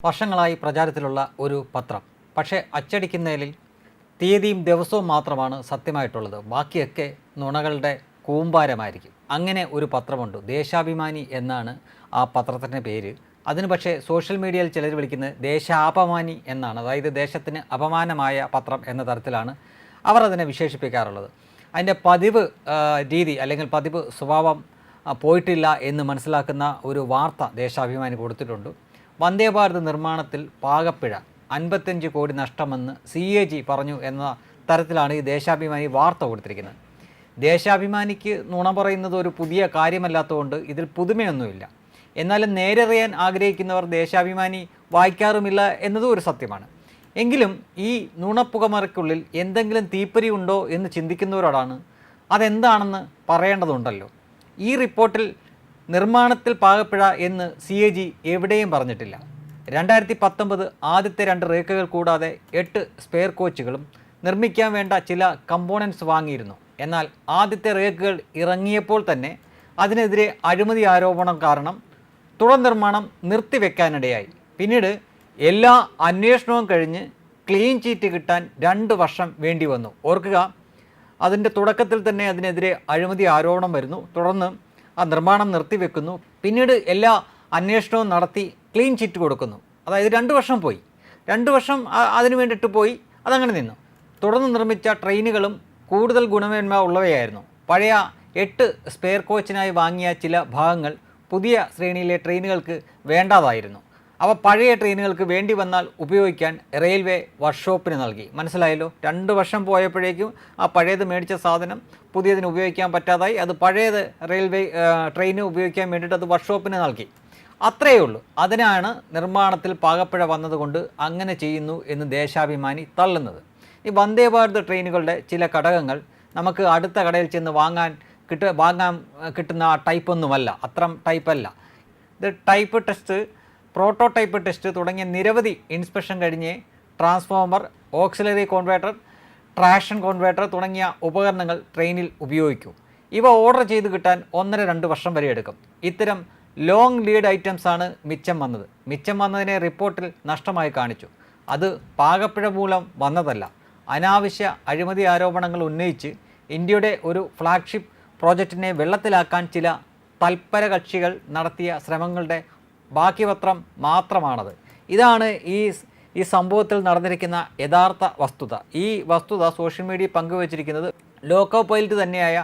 വർഷങ്ങളായി പ്രചാരത്തിലുള്ള ഒരു പത്രം. പക്ഷേ അച്ചടിക്കുന്നതിൽ തീയതിയും ദിവസവും മാത്രമാണ് സത്യമായിട്ടുള്ളത്. ബാക്കിയൊക്കെ നുണകളുടെ കൂമ്പാരമായിരിക്കും. അങ്ങനെ ഒരു പത്രമുണ്ട്, ദേശാഭിമാനി എന്നാണ് ആ പത്രത്തിൻ്റെ പേര്. അതിന് പക്ഷേ സോഷ്യൽ മീഡിയയിൽ ചിലർ വിളിക്കുന്നത് ദേശാപമാനി എന്നാണ്. അതായത് ദേശത്തിന് അപമാനമായ പത്രം എന്ന തരത്തിലാണ് അവർ അതിനെ വിശേഷിപ്പിക്കാറുള്ളത്. അതിൻ്റെ പതിവ് രീതി അല്ലെങ്കിൽ പതിവ് സ്വഭാവം പോയിട്ടില്ല എന്ന് മനസ്സിലാക്കുന്ന ഒരു വാർത്ത ദേശാഭിമാനി കൊടുത്തിട്ടുണ്ട്. വന്ദേ ഭാരത് നിർമ്മാണത്തിൽ പാകപ്പിഴ 55 കോടി നഷ്ടമെന്ന് CAG പറഞ്ഞു എന്ന തരത്തിലാണ് ഈ ദേശാഭിമാനി വാർത്ത കൊടുത്തിരിക്കുന്നത്. ദേശാഭിമാനിക്ക് നുണ പറയുന്നത് ഒരു പുതിയ കാര്യമല്ലാത്തതുകൊണ്ട് ഇതിൽ പുതുമയൊന്നുമില്ല. എന്നാലും നേരറിയാൻ ആഗ്രഹിക്കുന്നവർ ദേശാഭിമാനി വായിക്കാറുമില്ല എന്നതും ഒരു സത്യമാണ്. എങ്കിലും ഈ നുണപ്പുകമറയ്ക്കുള്ളിൽ എന്തെങ്കിലും തീപ്പൊരി ഉണ്ടോ എന്ന് ചിന്തിക്കുന്നവരോടാണ് അതെന്താണെന്ന് പറയേണ്ടതുണ്ടല്ലോ. ഈ റിപ്പോർട്ടിൽ നിർമ്മാണത്തിൽ പാകപ്പിഴ എന്ന് CAG എവിടെയും പറഞ്ഞിട്ടില്ല. 2019 ആദ്യത്തെ 2 റേക്കുകൾ കൂടാതെ 8 സ്പെയർ കോച്ചുകളും നിർമ്മിക്കാൻ വേണ്ട ചില കമ്പോണൻസ് വാങ്ങിയിരുന്നു. എന്നാൽ ആദ്യത്തെ റേക്കുകൾ ഇറങ്ങിയപ്പോൾ തന്നെ അതിനെതിരെ അഴിമതി ആരോപണം കാരണം തുടർ നിർമ്മാണം നിർത്തിവെക്കാനിടയായി. പിന്നീട് എല്ലാ അന്വേഷണവും കഴിഞ്ഞ് ക്ലീൻ ചീറ്റ് കിട്ടാൻ 2 വർഷം വേണ്ടി വന്നു. ഓർക്കുക, അതിൻ്റെ തുടക്കത്തിൽ തന്നെ അതിനെതിരെ അഴിമതി ആരോപണം വരുന്നു. തുടർന്ന് ആ നിർമ്മാണം നിർത്തിവെക്കുന്നു. പിന്നീട് എല്ലാ അന്വേഷണവും നടത്തി ക്ലീൻ ചിറ്റ് കൊടുക്കുന്നു. അതായത് 2 വർഷം പോയി. 2 വർഷം അതിനു വേണ്ടിയിട്ട് പോയി, അതങ്ങനെ നിന്നു. തുടർന്ന് നിർമ്മിച്ച ട്രെയിനുകളും കൂടുതൽ ഗുണമേന്മ ഉള്ളവയായിരുന്നു. പഴയ 8 സ്പെയർ കോച്ചിനായി വാങ്ങിയ ചില ഭാഗങ്ങൾ പുതിയ ശ്രേണിയിലെ ട്രെയിനുകൾക്ക് വേണ്ടതായിരുന്നു. അവ പഴയ ട്രെയിനുകൾക്ക് വേണ്ടി വന്നാൽ ഉപയോഗിക്കാൻ റെയിൽവേ വർക്ക്ഷോപ്പിന് നൽകി. മനസ്സിലായല്ലോ, 2 വർഷം പോയപ്പോഴേക്കും ആ പഴയത് മേടിച്ച സാധനം പുതിയതിന് ഉപയോഗിക്കാൻ പറ്റാതായി. അത് പഴയത് റെയിൽവേ ട്രെയിന് ഉപയോഗിക്കാൻ വേണ്ടിയിട്ട് അത് വർക്ക്ഷോപ്പിന് നൽകി. അത്രയേ ഉള്ളൂ. അതിനാണ് നിർമ്മാണത്തിൽ പാകപ്പിഴ വന്നതുകൊണ്ട് അങ്ങനെ ചെയ്യുന്നു എന്ന് ദേശാഭിമാനി തള്ളുന്നത്. ഈ വന്ദേ ഭാരത് ട്രെയിനുകളുടെ ചില ഘടകങ്ങൾ നമുക്ക് അടുത്ത കടയിൽ ചെന്ന് വാങ്ങാൻ കിട്ടുന്ന ആ ടൈപ്പൊന്നുമല്ല, അത്തരം ടൈപ്പല്ല. ഇത് ടൈപ്പ് ടെസ്റ്റ്, പ്രോട്ടോടൈപ്പ് ടെസ്റ്റ് തുടങ്ങിയ നിരവധി ഇൻസ്പെക്ഷൻ കഴിഞ്ഞ് ട്രാൻസ്ഫോമർ, ഓക്സിലറി കോൺവേർട്ടർ, ട്രാക്ഷൻ കോൺവേർട്ടർ തുടങ്ങിയ ഉപകരണങ്ങൾ ട്രെയിനിൽ ഉപയോഗിക്കൂ. ഇവ ഓർഡർ ചെയ്ത് കിട്ടാൻ 1.5-2 വർഷം വരെ എടുക്കും. ഇത്തരം ലോങ് ലീഡ് ഐറ്റംസാണ് മിച്ചം വന്നതിനെ റിപ്പോർട്ടിൽ നഷ്ടമായി കാണിച്ചു. അത് പാകപ്പിഴ മൂലം വന്നതല്ല. അനാവശ്യ അഴിമതി ആരോപണങ്ങൾ ഉന്നയിച്ച് ഇന്ത്യയുടെ ഒരു ഫ്ലാഗ്ഷിപ്പ് പ്രോജക്റ്റിനെ വെള്ളത്തിലാക്കാൻ ചില തൽപര കക്ഷികൾ നടത്തിയ ശ്രമങ്ങളുടെ ബാക്കി പത്രം മാത്രമാണത്. ഇതാണ് ഈ സംഭവത്തിൽ നടന്നിരിക്കുന്ന യഥാർത്ഥ വസ്തുത. ഈ വസ്തുത സോഷ്യൽ മീഡിയ പങ്കുവച്ചിരിക്കുന്നത് ലോക്കോ പൈലറ്റ് തന്നെയായ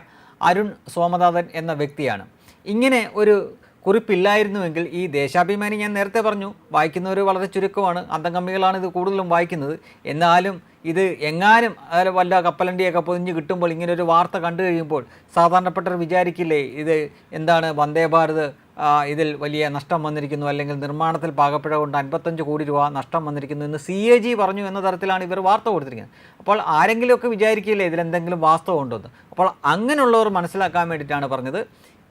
അരുൺ സോമനാഥൻ എന്ന വ്യക്തിയാണ്. ഇങ്ങനെ ഒരു കുറിപ്പില്ലായിരുന്നുവെങ്കിൽ ഈ ദേശാഭിമാനി, ഞാൻ നേരത്തെ പറഞ്ഞു, വായിക്കുന്നവർ വളരെ ചുരുക്കമാണ്, അന്തംകമ്മികളാണ് ഇത് കൂടുതലും വായിക്കുന്നത്. എന്നാലും ഇത് എങ്ങാനും വല്ല കപ്പലണ്ടിയൊക്കെ പൊതിഞ്ഞ് കിട്ടുമ്പോൾ ഇങ്ങനെ ഒരു വാർത്ത കണ്ടു കഴിയുമ്പോൾ സാധാരണപ്പെട്ടവർ വിചാരിക്കില്ലേ, ഇത് എന്താണ് വന്ദേ ഭാരത് ഇതിൽ വലിയ നഷ്ടം വന്നിരിക്കുന്നു, അല്ലെങ്കിൽ നിർമ്മാണത്തിൽ പാകപ്പിഴ കൊണ്ട് 55 കോടി രൂപ നഷ്ടം വന്നിരിക്കുന്നു എന്ന് CAG പറഞ്ഞു എന്ന തരത്തിലാണ് ഇവർ വാർത്ത കൊടുത്തിരിക്കുന്നത്. അപ്പോൾ ആരെങ്കിലുമൊക്കെ വിചാരിക്കില്ലേ ഇതിലെന്തെങ്കിലും വാസ്തവം ഉണ്ടെന്ന്. അപ്പോൾ അങ്ങനെയുള്ളവർ മനസ്സിലാക്കാൻ വേണ്ടിയിട്ടാണ് പറഞ്ഞത്.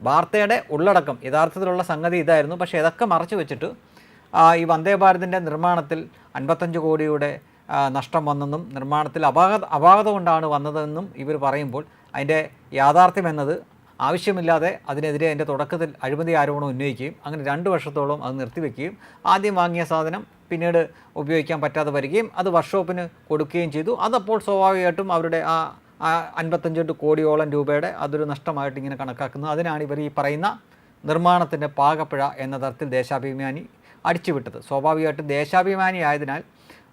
വാർത്തയുടെ ഉള്ളടക്കം യഥാർത്ഥത്തിലുള്ള സംഗതി ഇതായിരുന്നു. പക്ഷേ ഇതൊക്കെ മറച്ചു വെച്ചിട്ട് ഈ വന്ദേ ഭാരതിൻ്റെ നിർമ്മാണത്തിൽ 55 കോടിയുടെ നഷ്ടം വന്നെന്നും നിർമ്മാണത്തിൽ അപാകത കൊണ്ടാണ് വന്നതെന്നും ഇവർ പറയുമ്പോൾ അതിൻ്റെ യാഥാർത്ഥ്യം എന്നത് ആവശ്യമില്ലാതെ അതിനെതിരെ അതിൻ്റെ തുടക്കത്തിൽ അഴിമതി ആരോപണം ഉന്നയിക്കുകയും അങ്ങനെ 2 വർഷത്തോളം അത് നിർത്തിവെക്കുകയും ആദ്യം വാങ്ങിയ സാധനം പിന്നീട് ഉപയോഗിക്കാൻ പറ്റാതെ വരികയും അത് വർക്ക്ഷോപ്പിന് കൊടുക്കുകയും ചെയ്തു. അതപ്പോൾ സ്വാഭാവികമായിട്ടും അവരുടെ ആ 55 കോടിയോളം രൂപയുടെ അതൊരു നഷ്ടമായിട്ട് ഇങ്ങനെ കണക്കാക്കുന്നത്. അതിനാണ് ഇവർ ഈ പറയുന്ന നിർമ്മാണത്തിൻ്റെ പാകപ്പിഴ എന്ന തരത്തിൽ ദേശാഭിമാനി അടിച്ചുവിട്ടത്. സ്വാഭാവികമായിട്ടും ദേശാഭിമാനി ആയതിനാൽ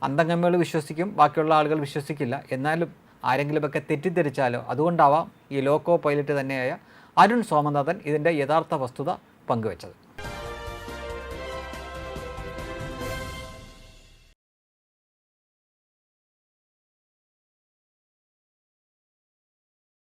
അന്തംഗമ്മികൾ വിശ്വസിക്കും, ബാക്കിയുള്ള ആളുകൾ വിശ്വസിക്കില്ല. എന്നാലും ആരെങ്കിലുമൊക്കെ തെറ്റിദ്ധരിച്ചാലോ, അതുകൊണ്ടാവാം ഈ ലോക്കോ പൈലറ്റ് തന്നെയായ അരുൺ സോമനാഥൻ ഇതിൻ്റെ യഥാർത്ഥ വസ്തുത പങ്കുവച്ചത്.